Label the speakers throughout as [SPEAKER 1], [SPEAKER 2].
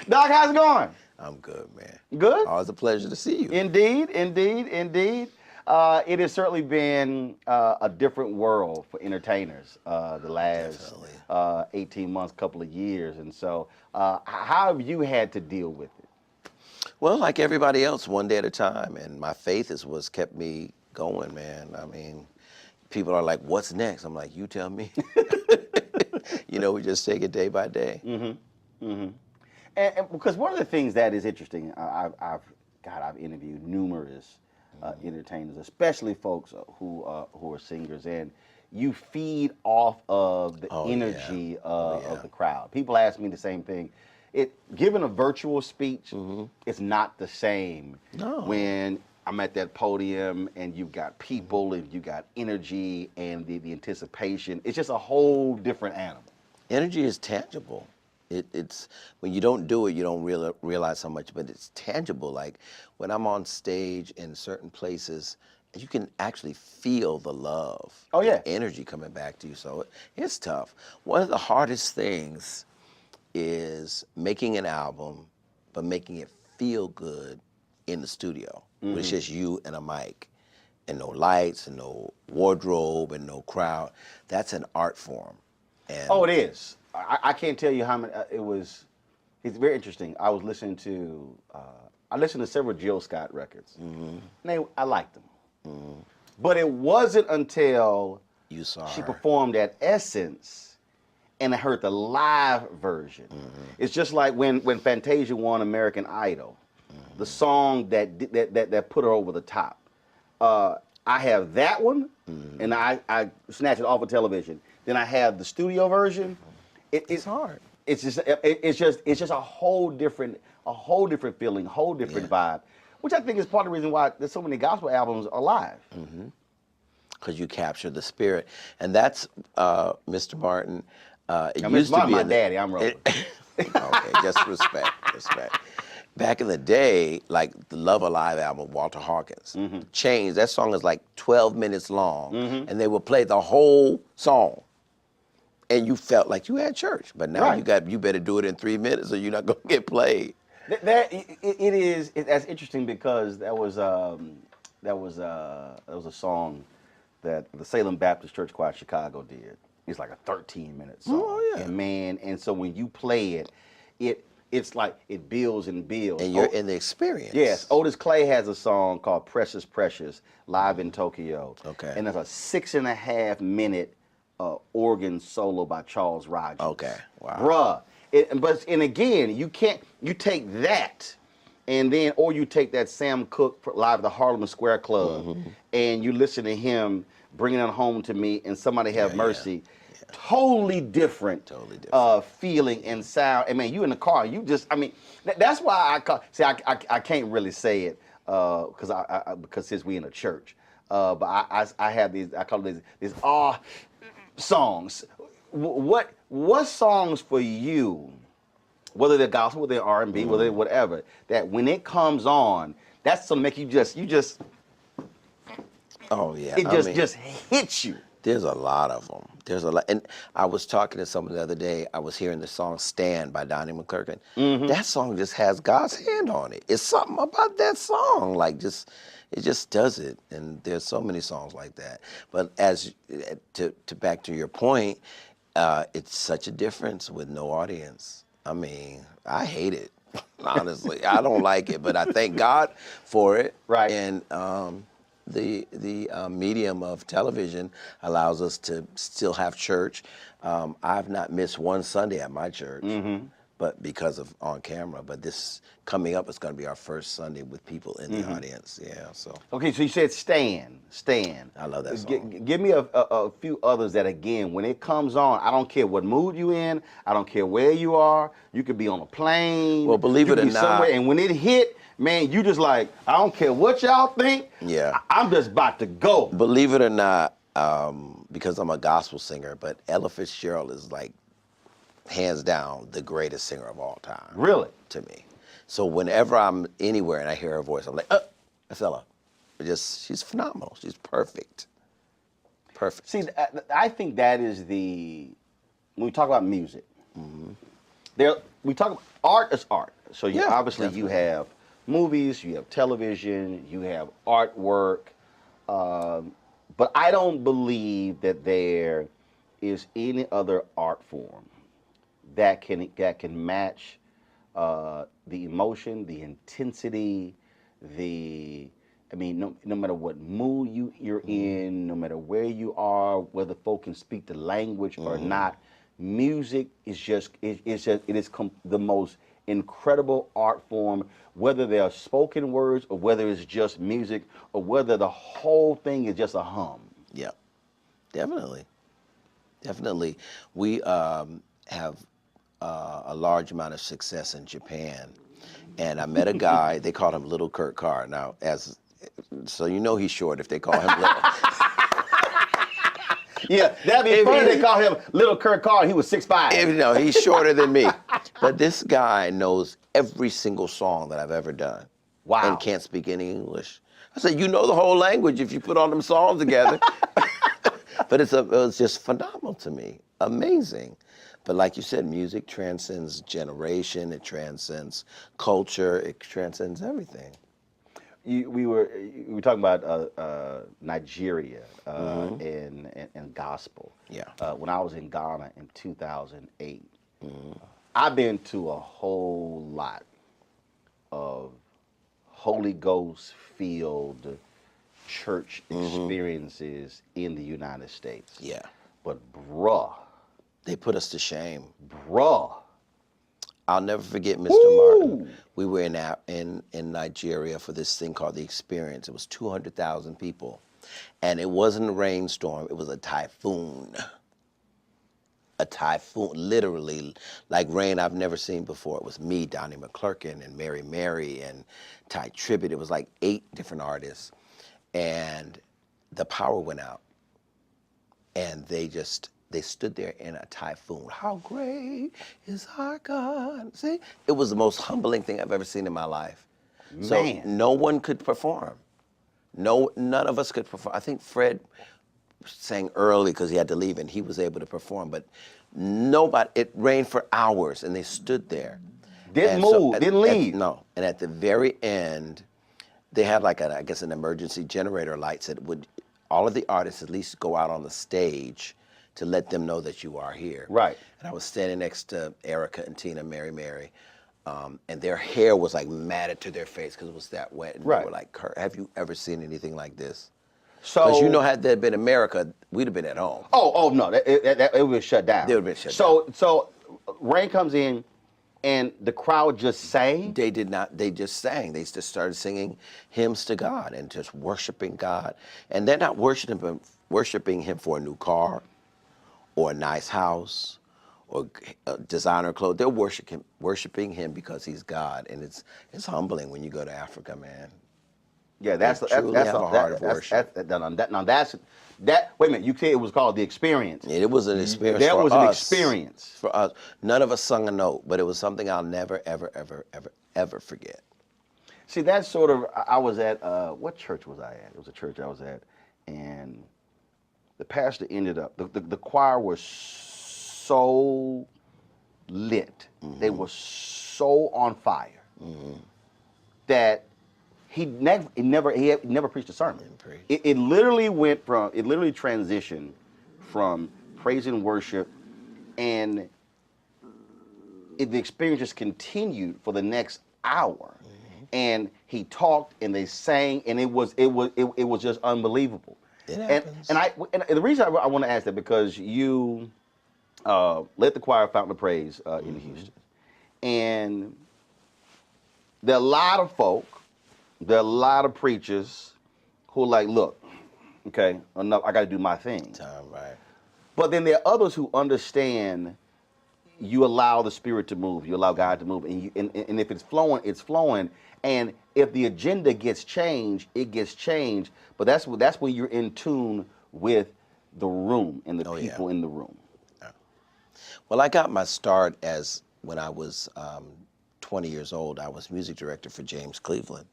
[SPEAKER 1] Doc, how's it going?
[SPEAKER 2] I'm good, man.
[SPEAKER 1] Good?
[SPEAKER 2] Always a pleasure to see you.
[SPEAKER 1] Indeed, indeed, indeed. It has certainly been a different world for entertainers the last 18 months, couple of years. And so how have you had to deal with it?
[SPEAKER 2] Well, like everybody else, one day at a time. And my faith is what's kept me going, man. I mean, people are like, what's next? I'm like, you tell me. You know, we just take it day by day.
[SPEAKER 1] Mm-hmm. Mm-hmm. And because one of the things that is interesting, I've interviewed numerous entertainers, especially folks who are singers, and you feed off of the energy of the crowd. People ask me the same thing. Given a virtual speech, it's not the same when I'm at that podium and you've got people and you got energy and the anticipation. It's just a whole different animal.
[SPEAKER 2] Energy is tangible. It's when you don't do it, you don't realize how much, but it's tangible. Like when I'm on stage in certain places, you can actually feel the love, the energy coming back to you. So it's tough. One of the hardest things is making an album, but making it feel good in the studio. When it's just you and a mic, and no lights, and no wardrobe, and no crowd. That's an art form. And
[SPEAKER 1] it is. I can't tell you how many. It's very interesting. I was listening to. I listened to several Jill Scott records. And I liked them. But it wasn't until
[SPEAKER 2] you saw
[SPEAKER 1] she
[SPEAKER 2] her
[SPEAKER 1] performed at Essence, and I heard the live version. It's just like when Fantasia won American Idol, the song that put her over the top. I have that one, and I snatched it off of television. Then I have the studio version. It's hard. It's just a whole different feeling, whole different vibe, which I think is part of the reason why there's so many gospel albums alive.
[SPEAKER 2] Because you capture the spirit, and that's Mr. Martin. It
[SPEAKER 1] used to be my daddy. I'm Roland.
[SPEAKER 2] Okay, just respect. Back in the day, like the Love Alive album, Walter Hawkins, Chains. That song is like 12 minutes long, and they would play the whole song. And you felt like you had church, but now you better do it in 3 minutes, or you're not gonna get played.
[SPEAKER 1] That's interesting because that was a song that the Salem Baptist Church Choir Chicago did. It's like a 13-minute song.
[SPEAKER 2] Oh yeah.
[SPEAKER 1] And man, and so when you play it's like it builds and builds.
[SPEAKER 2] And you're in the experience.
[SPEAKER 1] Yes, Otis Clay has a song called "Precious Precious" live in Tokyo.
[SPEAKER 2] Okay.
[SPEAKER 1] And there's a 6.5-minute organ solo by Charles Rogers.
[SPEAKER 2] Okay, wow.
[SPEAKER 1] Bruh, and again, you take that, and then, or you take that Sam Cooke live at the Harlem Square Club, and you listen to him bringing it home to me, and Somebody Have Mercy. Yeah. Totally different feeling and sound. And man, you in the car, you just, I mean, that's why I can't really say it because since we in a church, but I have these, I call it these songs. What songs for you, whether they're gospel, whether they're R&B, whether they're whatever, that when it comes on, that's gonna make you just
[SPEAKER 2] oh yeah,
[SPEAKER 1] it just hits you.
[SPEAKER 2] There's a lot of them. There's a lot, and I was talking to someone the other day. I was hearing the song "Stand" by Donnie McClurkin. That song just has God's hand on it. It's something about that song, like it just does it. And there's so many songs like that. But as to back to your point, it's such a difference with no audience. I mean, I hate it, honestly. I don't like it, but I thank God for it.
[SPEAKER 1] Right.
[SPEAKER 2] And the medium of television allows us to still have church. I've not missed one Sunday at my church, but because of on camera. But this coming up is going to be our first Sunday with people in the audience. Yeah. So.
[SPEAKER 1] Okay, so you said Stand.
[SPEAKER 2] I love that song.
[SPEAKER 1] Give me a few others that, again, when it comes on, I don't care what mood you in. I don't care where you are. You could be on a plane.
[SPEAKER 2] Well, believe it or not,
[SPEAKER 1] somewhere, and when it hit, man, you just like, I don't care what y'all think.
[SPEAKER 2] Yeah.
[SPEAKER 1] I'm just about to go.
[SPEAKER 2] Believe it or not, because I'm a gospel singer, but Ella Fitzgerald is like, hands down, the greatest singer of all time.
[SPEAKER 1] Really?
[SPEAKER 2] To me. So whenever I'm anywhere and I hear her voice, I'm like, that's Ella. She's phenomenal. She's perfect. Perfect.
[SPEAKER 1] See, I think that is when we talk about music, we talk about art is art. So you
[SPEAKER 2] Yeah,
[SPEAKER 1] obviously you
[SPEAKER 2] definitely.
[SPEAKER 1] have movies, you have television, you have artwork, but I don't believe that there is any other art form that can match the emotion, the intensity, the I mean, no matter what mood you're in, no matter where you are, whether folk can speak the language or not, music is the most incredible art form. Whether they are spoken words or whether it's just music or whether the whole thing is just a hum.
[SPEAKER 2] Yeah, definitely. Definitely. We have a large amount of success in Japan. And I met a guy, they called him Little Kurt Carr. Now, so you know he's short if they call him Little.
[SPEAKER 1] Yeah, that'd be funny. They call him Little Kurt Carr. He was 6'5".
[SPEAKER 2] No, he's shorter than me. But this guy knows every single song that I've ever done.
[SPEAKER 1] Wow.
[SPEAKER 2] And can't speak any English. I said, you know the whole language if you put all them songs together. But it was just phenomenal to me. Amazing. But like you said, music transcends generation, it transcends culture, it transcends everything.
[SPEAKER 1] We were talking about Nigeria and gospel.
[SPEAKER 2] Yeah.
[SPEAKER 1] When I was in Ghana in 2008, I've been to a whole lot of Holy Ghost filled church experiences in the United States.
[SPEAKER 2] Yeah.
[SPEAKER 1] But bruh,
[SPEAKER 2] They put us to shame.
[SPEAKER 1] bruh.
[SPEAKER 2] I'll never forget Mr.
[SPEAKER 1] Woo!
[SPEAKER 2] Martin. We were in Nigeria for this thing called The Experience. It was 200,000 people. And it wasn't a rainstorm, it was a typhoon. A typhoon, literally, like rain I've never seen before. It was me, Donnie McClurkin, and Mary Mary, and Ty Tribbett. It was like 8 different artists. And the power went out. And they stood there in a typhoon. How great is our God? See, it was the most humbling thing I've ever seen in my life. So
[SPEAKER 1] Man.
[SPEAKER 2] no one could perform. None of us could perform. I think Fred sang early because he had to leave and he was able to perform, but nobody, it rained for hours and they stood there.
[SPEAKER 1] Didn't move, didn't leave.
[SPEAKER 2] No, and at the very end, they had like I guess an emergency generator light that would, all of the artists at least go out on the stage to let them know that you are here.
[SPEAKER 1] Right.
[SPEAKER 2] And I was standing next to Erica and Tina, Mary Mary, and their hair was like matted to their face because it was that wet. And
[SPEAKER 1] Right.
[SPEAKER 2] they were like, Kurt, have you ever seen anything like this?
[SPEAKER 1] So
[SPEAKER 2] Because you know, had that been America, we'd have been at home.
[SPEAKER 1] Oh no, it was shut down.
[SPEAKER 2] They would've been shut down.
[SPEAKER 1] So rain comes in, and the crowd just sang.
[SPEAKER 2] They did not, they just sang. They just started singing hymns to God and just worshiping God. And they're not worshiping him for a new car or a nice house or designer clothes. They're worshiping him because he's God. And it's humbling when you go to Africa, man.
[SPEAKER 1] Yeah, that's
[SPEAKER 2] Wait a
[SPEAKER 1] minute, you said it was called The Experience.
[SPEAKER 2] It was an experience
[SPEAKER 1] That
[SPEAKER 2] for
[SPEAKER 1] was
[SPEAKER 2] us.
[SPEAKER 1] an experience.
[SPEAKER 2] For us. None of us sung a note, but it was something I'll never, ever, ever, ever, ever forget.
[SPEAKER 1] See, that's sort of, I was at, what church was I at? It was a church I was at, and the pastor ended up, the choir was so lit, they were so on fire, that he never preached a sermon. It literally transitioned from praise and worship, and the experience just continued for the next hour. And he talked, and they sang, and it was just unbelievable.
[SPEAKER 2] It happens.
[SPEAKER 1] And the reason I want to ask that, because you led the choir Fountain of Praise in Houston, and there are a lot of folk. There are a lot of preachers who are like, look, okay, enough, I got to do my thing.
[SPEAKER 2] Right.
[SPEAKER 1] But then there are others who understand you allow the Spirit to move, you allow God to move, and if it's flowing, it's flowing. And if the agenda gets changed, it gets changed. But that's when you're in tune with the room and the people in the room.
[SPEAKER 2] Yeah. Well, I got my start when I was 20 years old. I was music director for James Cleveland.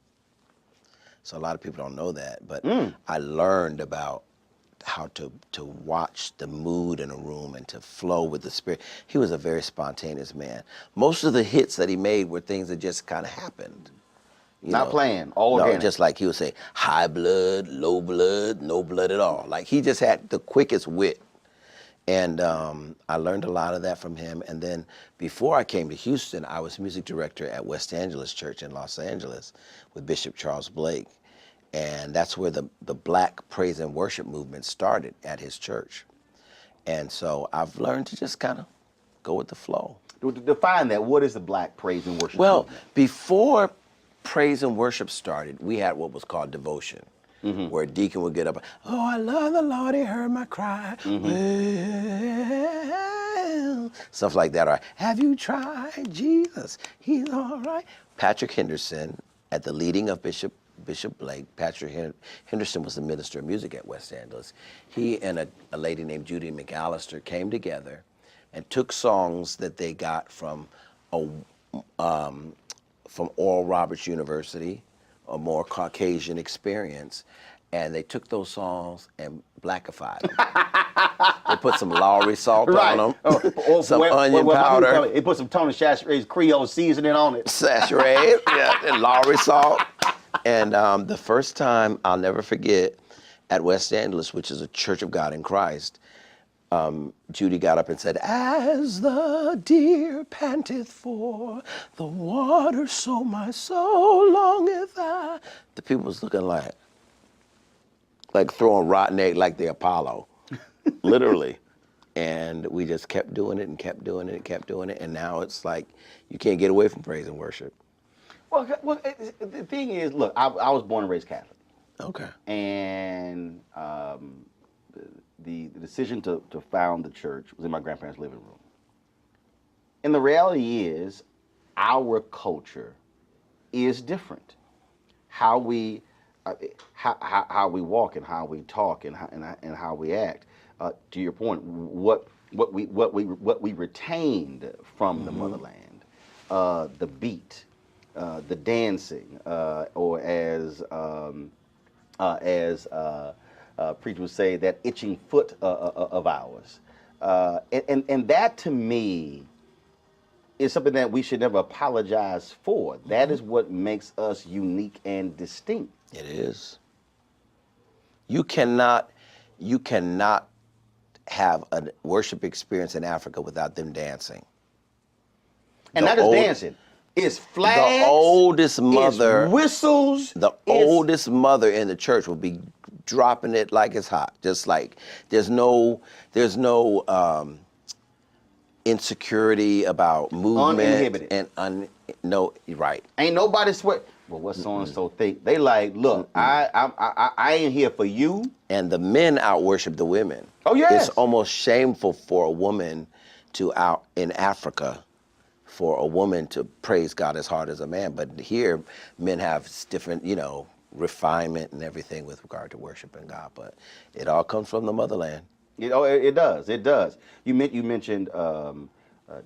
[SPEAKER 2] So a lot of people don't know that, but I learned about how to watch the mood in a room and to flow with the spirit. He was a very spontaneous man. Most of the hits that he made were things that just kind of happened.
[SPEAKER 1] Not planned, all
[SPEAKER 2] no,
[SPEAKER 1] organic.
[SPEAKER 2] just like he would say, high blood, low blood, no blood at all. Like he just had the quickest wit. And I learned a lot of that from him. And then before I came to Houston, I was music director at West Angeles Church in Los Angeles with Bishop Charles Blake. And that's where the Black praise and worship movement started at his church. And so I've learned to just kind of go with the flow.
[SPEAKER 1] Define that. What is the Black praise and worship
[SPEAKER 2] Well,
[SPEAKER 1] movement?
[SPEAKER 2] before praise and worship started, we had what was called devotion. Where a deacon would get up, oh, I love the Lord, he heard my cry. Well, stuff like that. Or, have you tried Jesus? He's all right. Patrick Henderson, at the leading of Bishop Blake, Patrick Henderson was the minister of music at West Angeles. He and a lady named Judy McAllister came together and took songs that they got from Oral Roberts University, a more Caucasian experience, and they took those songs and blackified them. They put some Lowry salt on them, some onion powder.
[SPEAKER 1] They put some Tony Chachere's Creole seasoning on it.
[SPEAKER 2] Sachet, yeah, and Lowry salt. And the first time, I'll never forget, at West Angeles, which is a Church of God in Christ, Judy got up and said, as the deer panteth for the water, so my soul longeth I. The people was looking like throwing rotten egg like the Apollo, literally. And we just kept doing it and kept doing it and kept doing it. And now it's like you can't get away from praise and worship.
[SPEAKER 1] Well, the thing is, look, I was born and raised Catholic.
[SPEAKER 2] Okay.
[SPEAKER 1] And the decision to found the church was in my grandparents' living room. And the reality is, our culture is different. How we walk and how we talk and how we act. To your point, what we retained from the motherland, the beat, the dancing, or as preachers would say, that itching foot of ours, and that to me is something that we should never apologize for. That is what makes us unique and distinct.
[SPEAKER 2] It is. You cannot have a worship experience in Africa without them dancing.
[SPEAKER 1] And not just dancing. It's flags.
[SPEAKER 2] The oldest mother.
[SPEAKER 1] It's whistles.
[SPEAKER 2] The oldest mother in the church will be dropping it like it's hot. Just like there's no insecurity about movement.
[SPEAKER 1] Uninhibited.
[SPEAKER 2] And no, right.
[SPEAKER 1] Ain't nobody swear. Well, what so and so think? They like, look, I ain't here for you.
[SPEAKER 2] And the men out worship the women.
[SPEAKER 1] Oh yes.
[SPEAKER 2] It's almost shameful for a woman in Africa, for a woman to praise God as hard as a man. But here, men have different, refinement and everything with regard to worshiping God. But it all comes from the motherland.
[SPEAKER 1] It does. It does. You mentioned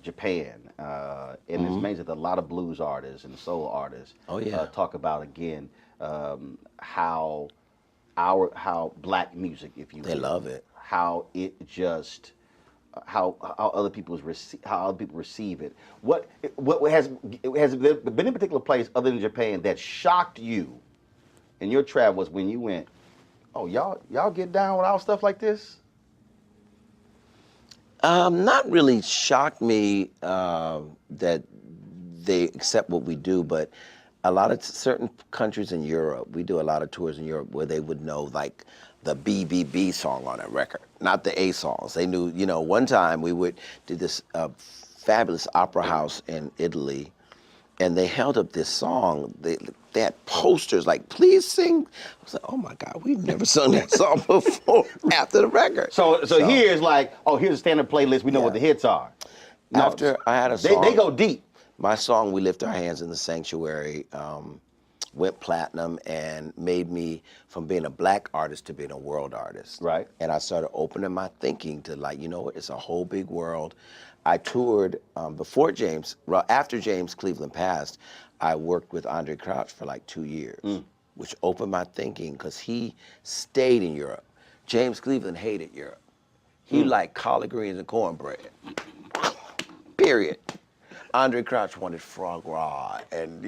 [SPEAKER 1] Japan, and it's amazing that a lot of blues artists and soul artists talk about again how black music, if you will,
[SPEAKER 2] they love it,
[SPEAKER 1] how it just how other people receive it. What has there been a particular place other than Japan that shocked you in your travels when you went, oh y'all get down with our stuff like this?
[SPEAKER 2] Not really shocked me that they accept what we do, but a lot of certain countries in Europe, we do a lot of tours in Europe where they would know like the BBB song on a record, not the A songs. They knew, one time we did this fabulous opera house in Italy, and they held up this song. They had posters like, please sing. I was like, oh my God, we've never sung that song before after the record.
[SPEAKER 1] So here's like, here's a standard playlist. We know what the hits are. No,
[SPEAKER 2] after I had a song.
[SPEAKER 1] They go deep.
[SPEAKER 2] My song, We Lift Our Hands in the Sanctuary, went platinum and made me from being a black artist to being a world artist.
[SPEAKER 1] Right.
[SPEAKER 2] And I started opening my thinking to like, it's a whole big world. I toured after James Cleveland passed, I worked with Andre Crouch for like 2 years, which opened my thinking because he stayed in Europe. James Cleveland hated Europe. He liked collard greens and cornbread. Period. Andre Crouch wanted frog raw and,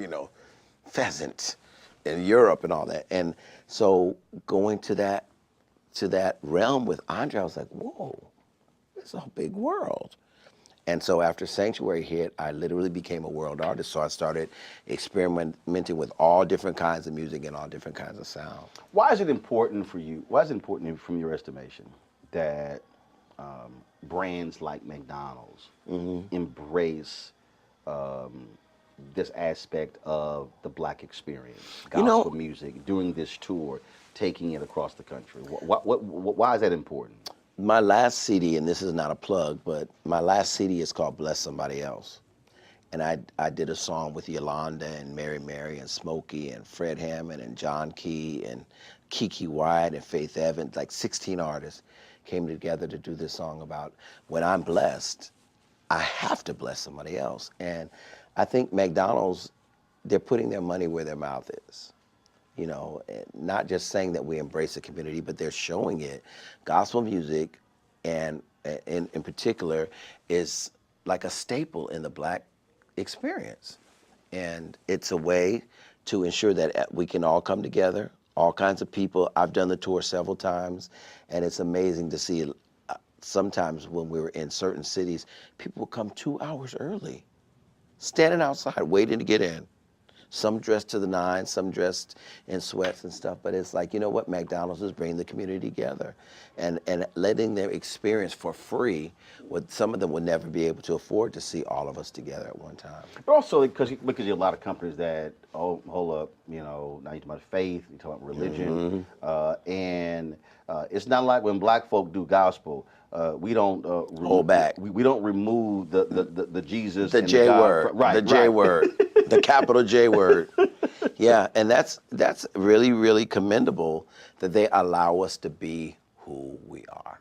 [SPEAKER 2] pheasant in Europe and all that. And so going to that realm with Andre, I was like, whoa, it's a big world. And so after Sanctuary hit, I literally became a world artist. So I started experimenting with all different kinds of music and all different kinds of sound.
[SPEAKER 1] Why is it important for you? Why is it important from your estimation that brands like McDonald's embrace this aspect of the Black experience, gospel music, doing this tour, taking it across the country? Why is that important?
[SPEAKER 2] My last CD, and this is not a plug, but my last CD is called Bless Somebody Else. And I did a song with Yolanda and Mary and Smokey and Fred Hammond and John Key and Kiki Wyatt and Faith Evans, like 16 artists came together to do this song about when I'm blessed, I have to bless somebody else. And I think McDonald's, they're putting their money where their mouth is. Not just saying that we embrace the community, but they're showing it. Gospel music, and in particular, is like a staple in the Black experience. And it's a way to ensure that we can all come together, all kinds of people. I've done the tour several times, and it's amazing to see sometimes when we were in certain cities, people will come 2 hours early, standing outside waiting to get in. Some dressed to the nines, some dressed in sweats and stuff, but it's like, you know what, McDonald's is bringing the community together and letting them experience for free what some of them would never be able to afford to see all of us together at one time.
[SPEAKER 1] But also because you have a lot of companies that, hold up, now you're talking about faith, you're talking about religion, and it's not like when Black folk do gospel, we don't
[SPEAKER 2] hold back.
[SPEAKER 1] We don't remove the Jesus,
[SPEAKER 2] the
[SPEAKER 1] and
[SPEAKER 2] J
[SPEAKER 1] the
[SPEAKER 2] word,
[SPEAKER 1] right,
[SPEAKER 2] the J
[SPEAKER 1] right.
[SPEAKER 2] word, the capital J word. Yeah, and that's really, really commendable that they allow us to be who we are.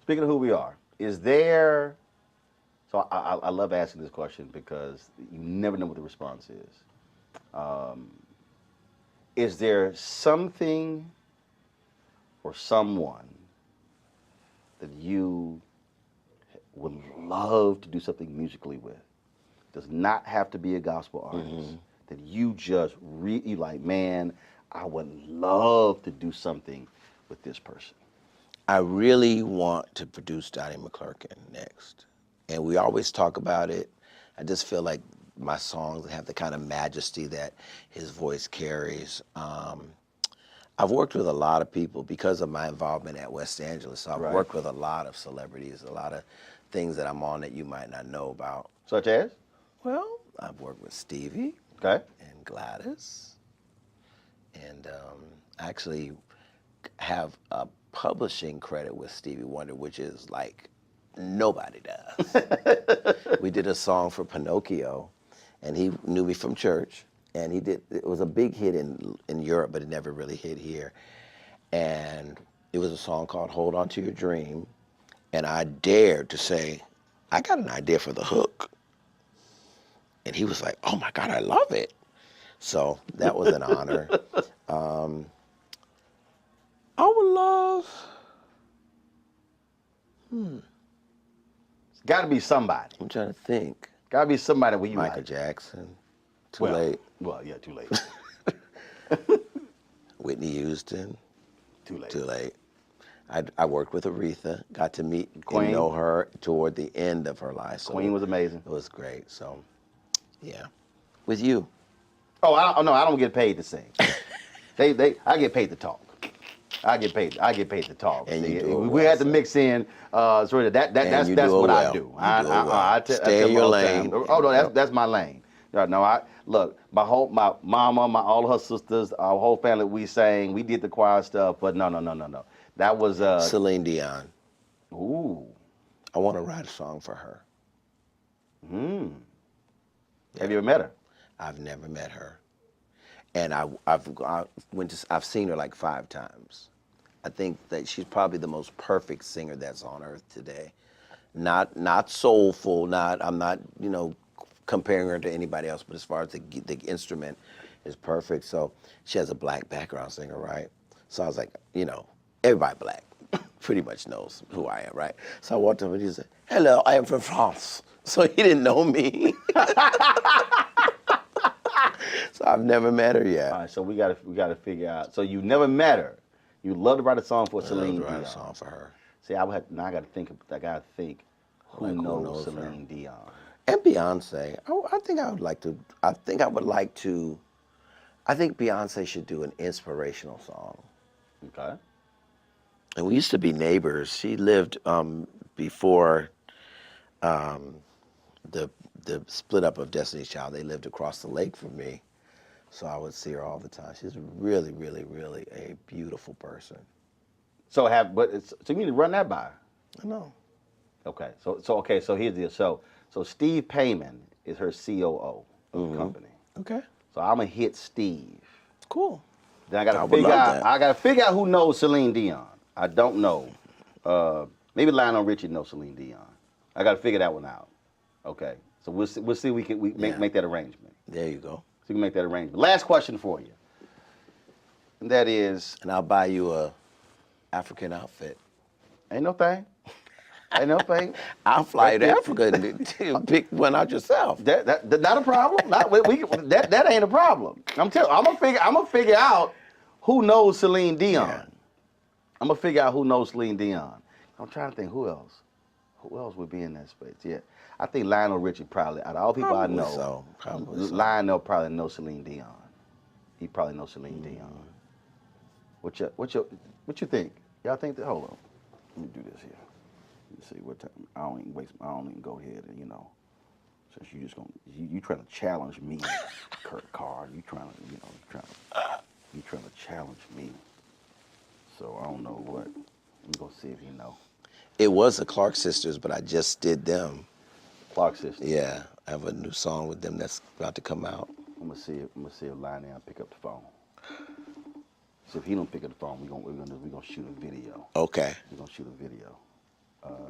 [SPEAKER 1] Speaking of who we are, is there? So I love asking this question because you never know what the response is. Is there something or someone that you would love to do something musically with? Does not have to be a gospel artist. That you just really like, man, I would love to do something with this person.
[SPEAKER 2] I really want to produce Donnie McClurkin next. And we always talk about it. I just feel like my songs have the kind of majesty that his voice carries. I've worked with a lot of people because of my involvement at West Angeles. So I've worked with a lot of celebrities, a lot of things that I'm on that you might not know about.
[SPEAKER 1] Such as?
[SPEAKER 2] Well, I've worked with Stevie.
[SPEAKER 1] Okay.
[SPEAKER 2] And Gladys. And actually have a publishing credit with Stevie Wonder, which is like nobody does. We did a song for Pinocchio, and he knew me from church. And it was a big hit in Europe, but it never really hit here. And it was a song called Hold On to Your Dream. And I dared to say, I got an idea for the hook. And he was like, oh my God, I love it. So that was an honor. I would love,
[SPEAKER 1] It's got to be somebody.
[SPEAKER 2] I'm trying to think.
[SPEAKER 1] Got to be somebody where you
[SPEAKER 2] Michael
[SPEAKER 1] like.
[SPEAKER 2] Jackson, too late.
[SPEAKER 1] Well, yeah, too late.
[SPEAKER 2] Whitney Houston,
[SPEAKER 1] Too late.
[SPEAKER 2] too late. I worked with Aretha, got to meet
[SPEAKER 1] Queen.
[SPEAKER 2] and know her toward the end of her life. So
[SPEAKER 1] Queen was amazing.
[SPEAKER 2] it was great. So, yeah. With you.
[SPEAKER 1] Oh, no, I don't get paid to sing. I get paid to talk. I get paid to talk.
[SPEAKER 2] And
[SPEAKER 1] See,
[SPEAKER 2] you do it
[SPEAKER 1] we
[SPEAKER 2] well,
[SPEAKER 1] had to
[SPEAKER 2] so.
[SPEAKER 1] mix in sort of that's
[SPEAKER 2] you do it
[SPEAKER 1] what I
[SPEAKER 2] well.
[SPEAKER 1] do.
[SPEAKER 2] You do it well.
[SPEAKER 1] I
[SPEAKER 2] Stay
[SPEAKER 1] tell
[SPEAKER 2] in your
[SPEAKER 1] all the
[SPEAKER 2] lane.
[SPEAKER 1] time. Oh no, that's my lane. No, look, my mama, all her sisters, our whole family, we sang, we did the choir stuff, but no. That was
[SPEAKER 2] Celine Dion.
[SPEAKER 1] ooh.
[SPEAKER 2] I want to write a song for her.
[SPEAKER 1] Have you ever met her?
[SPEAKER 2] I've never met her. And I've seen her like 5 times. I think that she's probably the most perfect singer that's on earth today. Not soulful, I'm not, comparing her to anybody else, but as far as the instrument is perfect. So she has a Black background singer, right? So I was like, everybody black pretty much knows who I am, right? So I walked up and he said, "Hello, I am from France." So he didn't know me. So I've never met her yet.
[SPEAKER 1] All right, so we gotta figure out. So you never met her. You love to write a song for Celine Dion.
[SPEAKER 2] Write a song for her.
[SPEAKER 1] See, I gotta think. Who
[SPEAKER 2] Like, who
[SPEAKER 1] knows
[SPEAKER 2] knows her?
[SPEAKER 1] Celine Dion?
[SPEAKER 2] And Beyonce. I think I would like to. I think Beyonce should do an inspirational song.
[SPEAKER 1] Okay.
[SPEAKER 2] And we used to be neighbors. She lived before the split up of Destiny's Child. They lived across the lake from me, so I would see her all the time. She's really, really, really a beautiful person.
[SPEAKER 1] So you need to run that by her.
[SPEAKER 2] I know.
[SPEAKER 1] Okay. So here's the deal. So Steve Payman is her COO of the company.
[SPEAKER 2] Okay.
[SPEAKER 1] So I'm gonna hit Steve.
[SPEAKER 2] Cool.
[SPEAKER 1] Then I
[SPEAKER 2] would love that.
[SPEAKER 1] gotta figure out who knows Celine Dion. I don't know. Maybe Lionel Richie knows Celine Dion. I gotta figure that one out. Okay. So we'll see we can make that arrangement.
[SPEAKER 2] There you go.
[SPEAKER 1] So we can make that arrangement. Last question for you. And that is,
[SPEAKER 2] And I'll buy you a African outfit.
[SPEAKER 1] ain't no thing. Ain't no thing.
[SPEAKER 2] I'll fly you to Africa and pick one out yourself.
[SPEAKER 1] That not a problem. That ain't a problem. I'm gonna figure out who knows Celine Dion.
[SPEAKER 2] Yeah.
[SPEAKER 1] I'm gonna figure out who knows Celine Dion. I'm trying to think who else. Who else would be in that space? Yeah, I think Lionel Richie probably. Out of all people
[SPEAKER 2] Probably
[SPEAKER 1] I know,
[SPEAKER 2] so. Probably so.
[SPEAKER 1] Lionel probably knows Celine Dion. He probably knows Celine Dion. What you think? Y'all think that? Hold on. Let me do this here. Let me see what time. I don't even go ahead and since you just you trying to challenge me, Carr. You trying to challenge me. So I don't know what. Let me go see if you know.
[SPEAKER 2] It was the Clark sisters, but I just did them.
[SPEAKER 1] Clark sisters.
[SPEAKER 2] Yeah, I have a new song with them that's about to come out.
[SPEAKER 1] I'm gonna see if Lionel pick up the phone. So if he don't pick up the phone, we're gonna shoot a video.
[SPEAKER 2] Okay.
[SPEAKER 1] We're gonna shoot a video,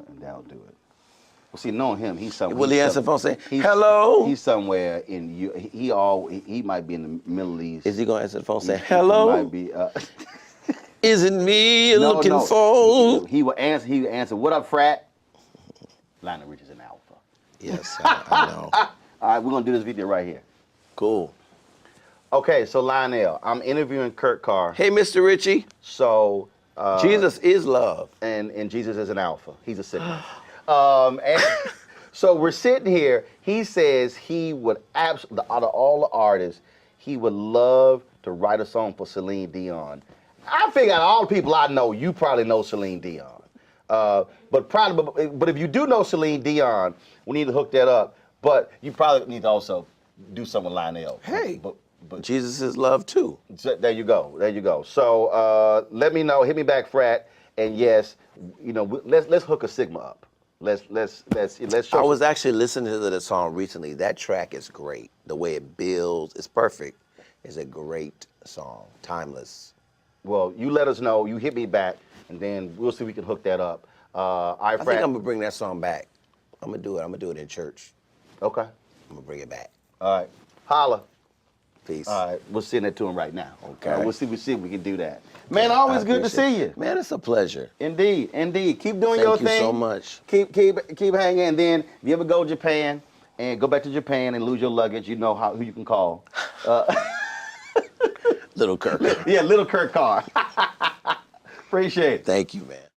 [SPEAKER 1] and that'll do it. Well, see, knowing him, he's somewhere.
[SPEAKER 2] Will he answer the phone saying, "Hello"?
[SPEAKER 1] He's somewhere in you. He might be in the Middle East.
[SPEAKER 2] Is he gonna answer the phone saying, "Hello"?
[SPEAKER 1] He might be.
[SPEAKER 2] Is it me you're looking
[SPEAKER 1] no.
[SPEAKER 2] for?
[SPEAKER 1] He will answer. He will answer. What up, frat? Lionel Richie's an alpha.
[SPEAKER 2] Yes, I know.
[SPEAKER 1] All right, we're gonna do this video right here.
[SPEAKER 2] Cool.
[SPEAKER 1] Okay, so Lionel, I'm interviewing Kurt Carr.
[SPEAKER 2] Hey, Mr. Richie.
[SPEAKER 1] So
[SPEAKER 2] Jesus is love.
[SPEAKER 1] and Jesus is an alpha. He's a Sigma. And so we're sitting here. He says he would absolutely, out of all the artists, he would love to write a song for Celine Dion. I figure out all the people I know, you probably know Celine Dion. But if you do know Celine Dion, we need to hook that up. But you probably need to also do something with Lionel.
[SPEAKER 2] Hey,
[SPEAKER 1] but
[SPEAKER 2] Jesus is love too.
[SPEAKER 1] so there you go. So let me know. Hit me back, frat. And yes, let's hook a Sigma up. Let's show.
[SPEAKER 2] I was actually listening to the song recently. That track is great. The way it builds, it's perfect. It's a great song, timeless.
[SPEAKER 1] Well, you let us know. You hit me back, and then we'll see if we can hook that up.
[SPEAKER 2] I think I'm gonna bring that song back. I'm gonna do it. I'm gonna do it in church.
[SPEAKER 1] Okay.
[SPEAKER 2] I'm gonna bring it back.
[SPEAKER 1] All right. Holla.
[SPEAKER 2] Peace.
[SPEAKER 1] All right. We'll send it to him right now.
[SPEAKER 2] Okay.
[SPEAKER 1] We'll see if we can do that. Man, always good to see you.
[SPEAKER 2] Man, it's a pleasure.
[SPEAKER 1] Indeed. Keep doing your thing.
[SPEAKER 2] Thank you so much.
[SPEAKER 1] Keep hanging. And then if you ever go to Japan and go back to Japan and lose your luggage, you know who you can call.
[SPEAKER 2] Little Kirk.
[SPEAKER 1] Yeah, little Kurt Carr. Appreciate it.
[SPEAKER 2] Thank you, man.